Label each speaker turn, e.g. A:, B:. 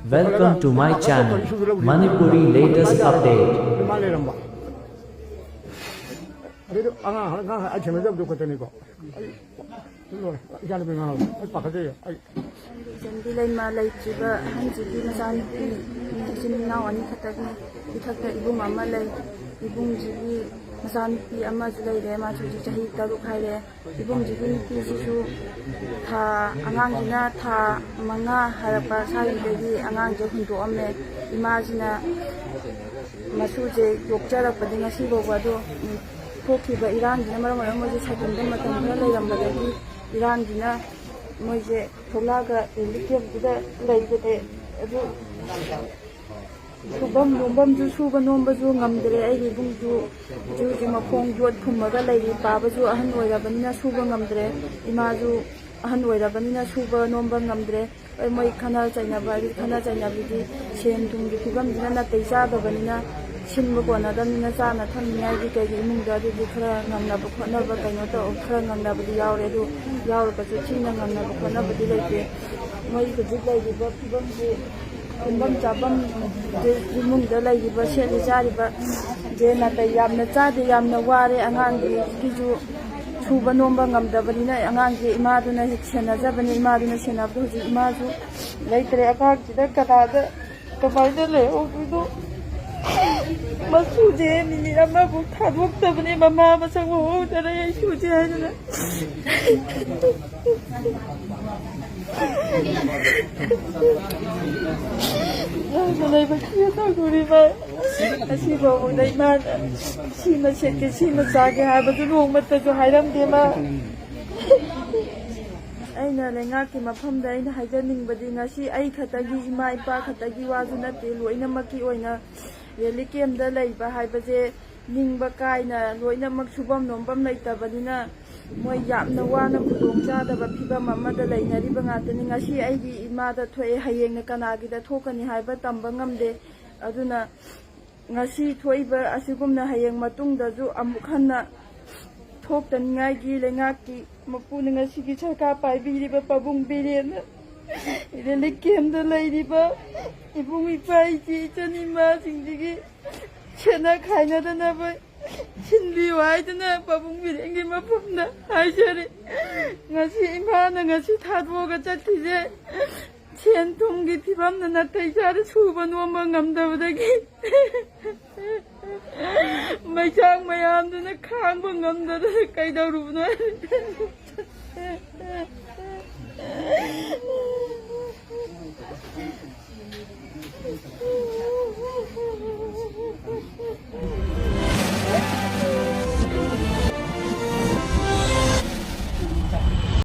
A: Welcome to my channel, Manipuri latest update.
B: Masanupi ama julai re ma chuji chahi taruk hai re ibung jigi nupi sisu tha angang jina tha manga harapa sai dagi angang je hundu amme imajina masuje yokjara padi ngasi bo bado thokhi ba iran jina maram moje sakin da matam na lai ram badagi iran jina moje tholaga likem da lai de adu Subam lumbam ju suba nomba ju ngamdre ai bung ju mapong jot thumaga lei paba ju ahan oirabanina suba ngamdre ima ju ahan oirabanina suba nomba ngamdre ai moi khana chaina bi sen tung gi fibam dina na teisa da banina sinba kona damina chana thamnya gi kai gi mung da di khara ngamna bu khona ba kaino to khara ngamna bu yaure du yaur ka chu china ngamna bu khona bu di leite moi ku ji lai gi ba fibam ji Kumbam cabam imung da lai ba se ri jari ba je na ta yamna cha de yamna ware angang gi ju suba nomba ngam da bani na angang gi ima du na sena ja bani ima du na sena bu ji ima ju lai tre akak ji da kata da to bai da le o du masu je ni amma bu tha dok ta bani mama ma sang ho da re su je na Nalai bakiya ta guri ba asi ba mo dai ma si ma cheke si ma sage ha ba du rong mat ju hairam de ma aina lenga ki mafam da aina haijaning badi ngasi ai khatagi ima ipa khatagi wa ju na te loina maki oina reli kem da lai ba hai ba je ningba kaina loina mak subam nombam lai ta badina moi yamna wana khudong cha da ba phibam amada lainari ba ngatani ngasi aigi ima da thoi hayeng na kanagi da thokani haiba tamba ngamde aduna ngasi thoiba asigumna hayeng matung da ju amuk hanna thoktan ngai gi lengaki mapuni ngasi gi chaka pai biri ba pabung biren ile kem da lairi ba ibung ipai ji chani ma singji chena khaina da na ba Hindi wai na pabung birengi mapumna haijari ngasi imana ngasi thadwoga chathije chen thumgi thibamna na taijari suba nomba ngamdabadagi maisang mayamduna khangba ngamdada kaidawrubna